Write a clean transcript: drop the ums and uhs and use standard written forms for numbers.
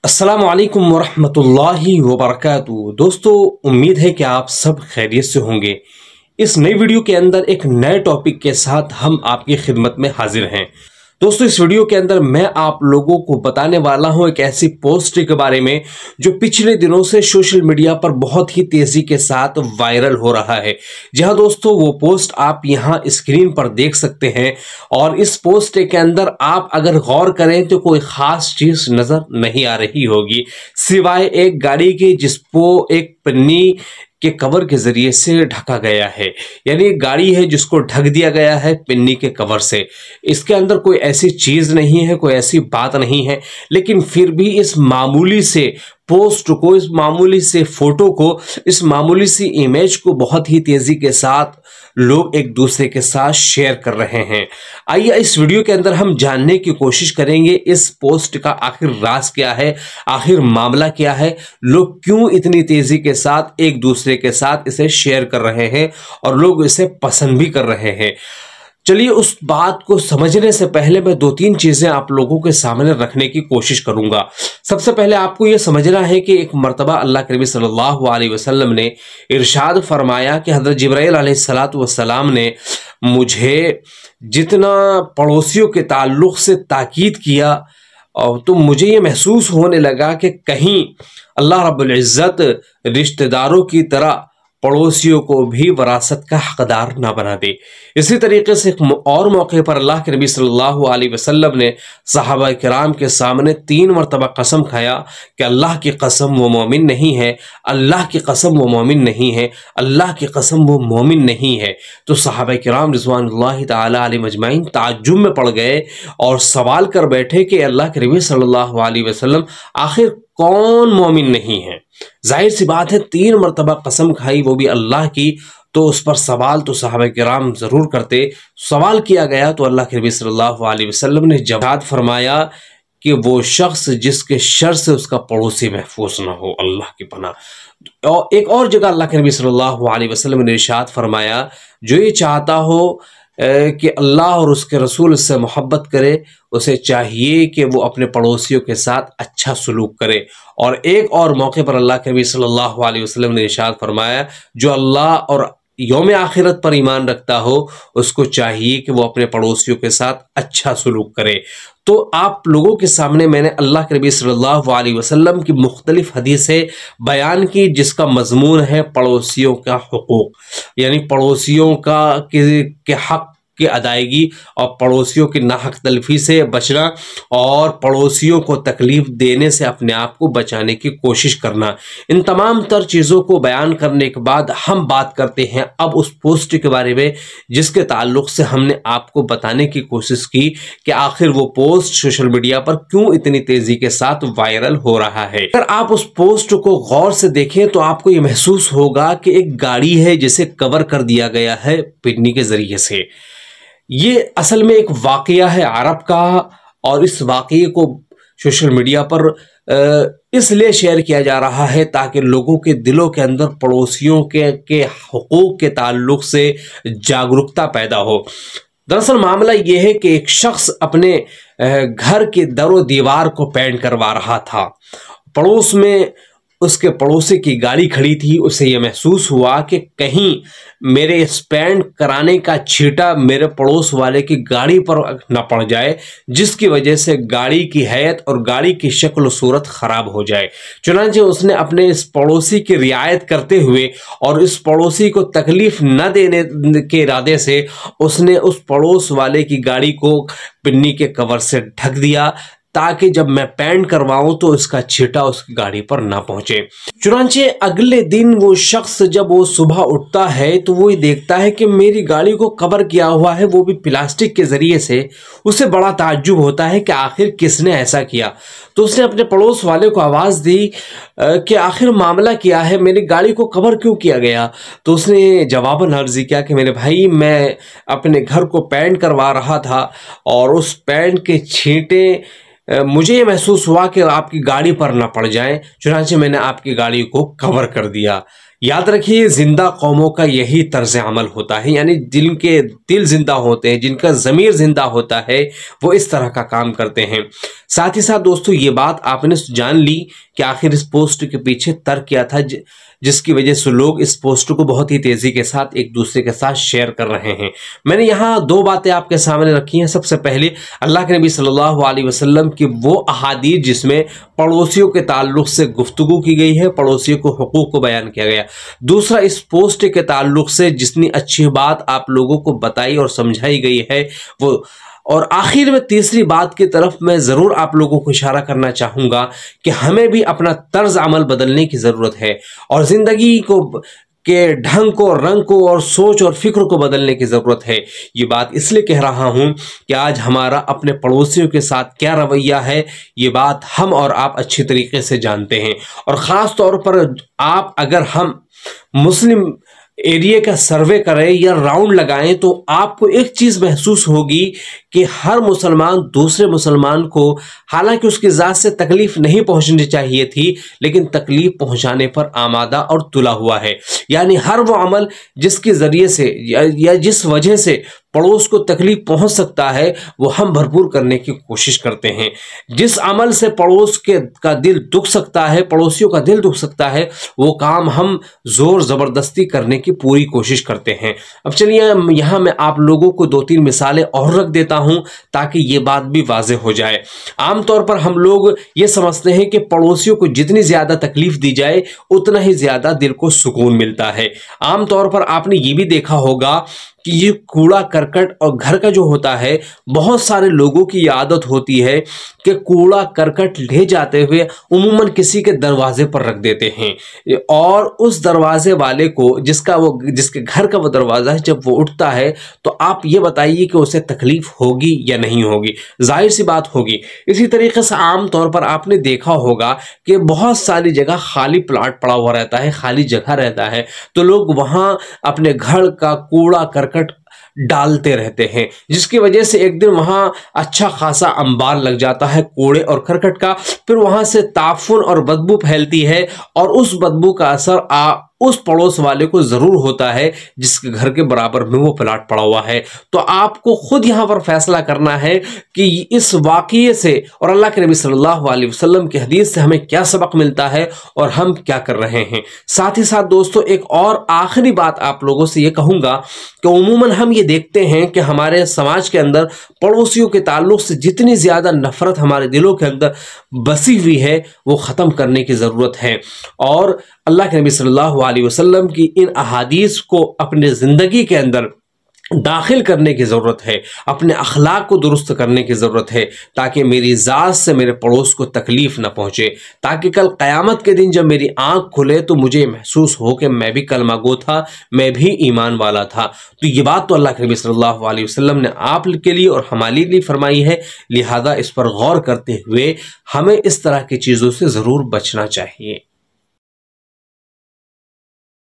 अस्सलामु अलैकुम वरहमतुल्लाहि वबरकातुहू। दोस्तों, उम्मीद है कि आप सब खैरियत से होंगे। इस नई वीडियो के अंदर एक नए टॉपिक के साथ हम आपकी खिदमत में हाजिर हैं। दोस्तों, इस वीडियो के अंदर मैं आप लोगों को बताने वाला हूं एक ऐसी पोस्ट के बारे में जो पिछले दिनों से सोशल मीडिया पर बहुत ही तेजी के साथ वायरल हो रहा है। जी हाँ दोस्तों, वो पोस्ट आप यहां स्क्रीन पर देख सकते हैं और इस पोस्ट के अंदर आप अगर गौर करें तो कोई खास चीज नजर नहीं आ रही होगी सिवाय एक गाड़ी की जिसको एक पन्नी के कवर के जरिए से ढका गया है। यानी गाड़ी है जिसको ढक दिया गया है पिन्नी के कवर से। इसके अंदर कोई ऐसी चीज नहीं है, कोई ऐसी बात नहीं है, लेकिन फिर भी इस मामूली से पोस्ट को, इस मामूली से फोटो को, इस मामूली सी इमेज को बहुत ही तेजी के साथ लोग एक दूसरे के साथ शेयर कर रहे हैं। आइए इस वीडियो के अंदर हम जानने की कोशिश करेंगे इस पोस्ट का आखिर राज क्या है, आखिर मामला क्या है, लोग क्यों इतनी तेजी के साथ एक दूसरे के साथ इसे शेयर कर रहे हैं और लोग इसे पसंद भी कर रहे हैं। चलिए उस बात को समझने से पहले मैं दो तीन चीजें आप लोगों के सामने रखने की कोशिश करूंगा। सबसे पहले आपको यह समझना है कि एक मर्तबा अल्लाह के नबी सल्लल्लाहु अलैहि वसल्लम ने इरशाद फरमाया कि हज़रत जिब्राइल अलैहिस्सलातु वस्सलाम ने मुझे जितना पड़ोसियों के ताल्लुक से ताकीद किया तो मुझे ये महसूस होने लगा कि कहीं अल्लाह रब्बुल इज़्ज़त रिश्तेदारों की तरह पड़ोसियों को भी वरासत का हकदार ना बना दे। इसी तरीके से एक और मौके पर अल्लाह के नबी सल्लल्लाहु अलैहि वसल्लम ने सहाबा किराम के सामने 3 मरतबा कसम खाया कि अल्लाह की कसम वो मोमिन नहीं है, अल्लाह की कसम वो मोमिन नहीं है, अल्लाह की कसम वो मोमिन नहीं है। तो सहाबा किराम रिज़वानुल्लाहि ताला अलैहिम अजमाइन ताज्जुब में पड़ गए और सवाल कर बैठे कि अल्लाह के नबी सल्लल्लाहु अलैहि वसल्लम आखिर कौन मोमिन नहीं है। जाहिर सी बात है 3 मरतबा कसम खाई, वो भी अल्लाह की, तो उस पर सवाल तो सहाबा किराम जरूर करते। सवाल किया गया तो अल्लाह के नबी सल्लल्लाहु अलैहि वसल्लम ने जवाब फरमाया कि वो शख्स जिसके शर से उसका पड़ोसी महफूज ना हो, अल्लाह की पनाह। और एक और जगह अल्लाह के नबी सल्लल्लाहु अलैहि वसल्लम ने इरशाद फरमाया, जो ये चाहता हो कि अल्लाह और उसके रसूल से मोहब्बत करे, उसे चाहिए कि वो अपने पड़ोसियों के साथ अच्छा सलूक करे। और एक और मौके पर अल्लाह के नबी सल्लल्लाहु अलैहि वसल्लम ने इरशाद फरमाया, जो अल्लाह और यौम आखिरत पर ईमान रखता हो उसको चाहिए कि वो अपने पड़ोसियों के साथ अच्छा सलूक करे। तो आप लोगों के सामने मैंने अल्लाह के नबी सल्लल्लाहु अलैहि वसल्लम की मुख्तलिफ हदीसें बयान की जिसका मजमून है पड़ोसियों का हुकूक, यानी पड़ोसियों के हक की अदायगी और पड़ोसियों की नाहक तलफी से बचना और पड़ोसियों को तकलीफ देने से अपने आप को बचाने की कोशिश करना। इन तमाम तर चीज़ों को बयान करने के बाद हम बात करते हैं अब उस पोस्ट के बारे में जिसके ताल्लुक से हमने आपको बताने की कोशिश की कि आखिर वो पोस्ट सोशल मीडिया पर क्यों इतनी तेजी के साथ वायरल हो रहा है। अगर आप उस पोस्ट को गौर से देखें तो आपको ये महसूस होगा कि एक गाड़ी है जिसे कवर कर दिया गया है पिन्नी के जरिए से। ये असल में एक वाकया है अरब का और इस वाकये को सोशल मीडिया पर इसलिए शेयर किया जा रहा है ताकि लोगों के दिलों के अंदर पड़ोसियों के हुकूक के ताल्लुक से जागरूकता पैदा हो। दरअसल मामला ये है कि एक शख्स अपने घर के दरो दीवार को पेंट करवा रहा था। पड़ोस में उसके पड़ोसी की गाड़ी खड़ी थी। उसे यह महसूस हुआ कि कहीं मेरे इस पेंट कराने का छींटा मेरे पड़ोस वाले की गाड़ी पर न पड़ जाए, जिसकी वजह से गाड़ी की हैयत और गाड़ी की शक्ल सूरत खराब हो जाए। चुनांचे उसने अपने इस पड़ोसी की रियायत करते हुए और इस पड़ोसी को तकलीफ न देने के इरादे से उसने उस पड़ोस वाले की गाड़ी को पिन्नी के कवर से ढक दिया ताकि जब मैं पेंट करवाऊं तो इसका छींटा उसकी गाड़ी पर ना पहुंचे। चुनांचे अगले दिन वो शख्स जब वो सुबह उठता है तो वो ये देखता है कि मेरी गाड़ी को कवर किया हुआ है, वो भी प्लास्टिक के जरिए से। उसे बड़ा ताज्जुब होता है कि आखिर किसने ऐसा किया। तो उसने अपने पड़ोस वाले को आवाज़ दी कि आखिर मामला क्या है, मेरी गाड़ी को कवर क्यों किया गया। तो उसने जवाबन अर्जी किया कि मेरे भाई, मैं अपने घर को पेंट करवा रहा था और उस पेंट के छींटे मुझे ये महसूस हुआ कि आपकी गाड़ी पर ना पड़ जाए, चुनांचे मैंने आपकी गाड़ी को कवर कर दिया। याद रखिए, जिंदा कौमों का यही तर्ज अमल होता है, यानी जिनके दिल जिंदा होते हैं, जिनका ज़मीर जिंदा होता है, वो इस तरह का काम करते हैं। साथ ही साथ दोस्तों ये बात आपने जान ली कि आखिर इस पोस्ट के पीछे तर्क क्या था, जिसकी वजह से लोग इस पोस्ट को बहुत ही तेजी के साथ एक दूसरे के साथ शेयर कर रहे हैं। मैंने यहाँ दो बातें आपके सामने रखी हैं। सबसे पहले अल्लाह के नबी सल्लल्लाहु अलैहि वसल्लम की वो अहादीस जिसमें पड़ोसियों के ताल्लुक से गुफ्तगू की गई है, पड़ोसियों को हुकूक को बयान किया गया। दूसरा, इस पोस्ट के ताल्लुक से जितनी अच्छी बात आप लोगों को बताई और समझाई गई है वो, और आखिर में तीसरी बात की तरफ मैं ज़रूर आप लोगों को इशारा करना चाहूँगा कि हमें भी अपना तर्ज अमल बदलने की ज़रूरत है और ज़िंदगी को के ढंग को, रंग को और सोच और फिक्र को बदलने की ज़रूरत है। ये बात इसलिए कह रहा हूँ कि आज हमारा अपने पड़ोसियों के साथ क्या रवैया है, ये बात हम और आप अच्छी तरीके से जानते हैं। और ख़ास तौर पर आप अगर हम मुस्लिम एरिया का सर्वे करें या राउंड लगाएं तो आपको एक चीज़ महसूस होगी कि हर मुसलमान दूसरे मुसलमान को, हालांकि उसकी ज़ात से तकलीफ नहीं पहुंचनी चाहिए थी, लेकिन तकलीफ पहुंचाने पर आमादा और तुला हुआ है। यानी हर वो अमल जिसके ज़रिए से या जिस वजह से पड़ोस को तकलीफ पहुंच सकता है वो हम भरपूर करने की कोशिश करते हैं। जिस अमल से पड़ोस का दिल दुख सकता है, पड़ोसियों का दिल दुख सकता है, वो काम हम जोर ज़बरदस्ती करने की पूरी कोशिश करते हैं। अब चलिए यहाँ मैं आप लोगों को दो तीन मिसालें और रख देता हूँ ताकि ये बात भी वाज़ेह हो जाए। आमतौर पर हम लोग ये समझते हैं कि पड़ोसियों को जितनी ज़्यादा तकलीफ दी जाए उतना ही ज़्यादा दिल को सुकून मिलता है। आमतौर पर आपने ये भी देखा होगा कि ये कूड़ा करकट और घर का जो होता है, बहुत सारे लोगों की आदत होती है कि कूड़ा करकट ले जाते हुए उम्मूमन किसी के दरवाजे पर रख देते हैं और उस दरवाजे वाले को जिसके घर का वो दरवाज़ा है, जब वो उठता है तो आप ये बताइए कि उसे तकलीफ होगी या नहीं होगी? जाहिर सी बात होगी। इसी तरीके से आम तौर पर आपने देखा होगा कि बहुत सारी जगह खाली प्लाट पड़ा हुआ रहता है, खाली जगह रहता है, तो लोग वहाँ अपने घर का कूड़ा करकट डालते रहते हैं, जिसकी वजह से एक दिन वहां अच्छा खासा अंबार लग जाता है कूड़े और करकट का। फिर वहां से ताफुन और बदबू फैलती है और उस बदबू का असर उस पड़ोस वाले को जरूर होता है जिसके घर के बराबर में वो प्लाट पड़ा हुआ है। तो आपको खुद यहां पर फैसला करना है कि इस वाक़ये से और अल्लाह के नबी सल्लल्लाहु अलैहि वसल्लम की हदीस से हमें क्या सबक मिलता है और हम क्या कर रहे हैं। साथ ही साथ दोस्तों एक और आखिरी बात आप लोगों से ये कहूँगा कि उमूमन हम ये देखते हैं कि हमारे समाज के अंदर पड़ोसियों के ताल्लुक से जितनी ज़्यादा नफरत हमारे दिलों के अंदर बसी हुई है वो ख़त्म करने की ज़रूरत है और अल्लाह के नबी सल्लल्लाहु अलैहि वसल्लम की इन अहादीस को अपने ज़िंदगी के अंदर दाखिल करने की ज़रूरत है, अपने अखलाक को दुरुस्त करने की ज़रूरत है ताकि मेरी ज़ात से मेरे पड़ोस को तकलीफ़ ना पहुँचे, ताकि कल क़यामत के दिन जब मेरी आँख खुले तो मुझे महसूस हो कि मैं भी कलमा गो था, मैं भी ईमान वाला था। तो ये बात तो अल्लाह के नबी सल्लल्लाहु अलैहि वसल्लम ने आप के लिए और हमारे लिए फरमाई है, लिहाजा इस पर गौर करते हुए हमें इस तरह की चीज़ों से ज़रूर बचना चाहिए।